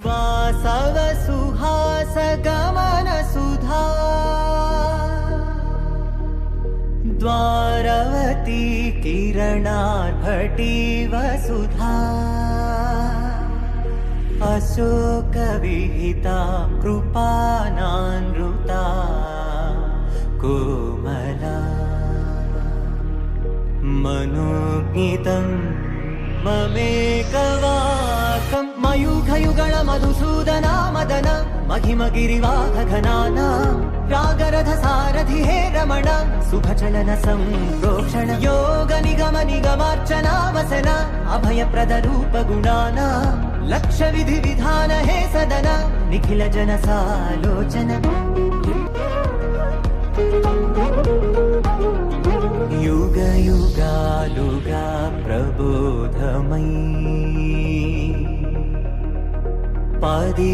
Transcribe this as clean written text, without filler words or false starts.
वासव सुहास गमन सुधा द्वारवती किरणार्भटी वसुधा अशोक विहिता कृपानानृता कोमला मनोज्ञितं ममेकवाकं मयूखयुगल मधुसूदना मदन महिमगिरिवाघघनाना रागरथ सारथि हे रमण शुभचलन संप्रोक्षण योग निगम निगमार्चना वसन अभयप्रद रूप गुणाना लक्ष्य विधि विधान हे सदन निखिल जन सालोचन युग युगालुगा प्रबोधमयी पादि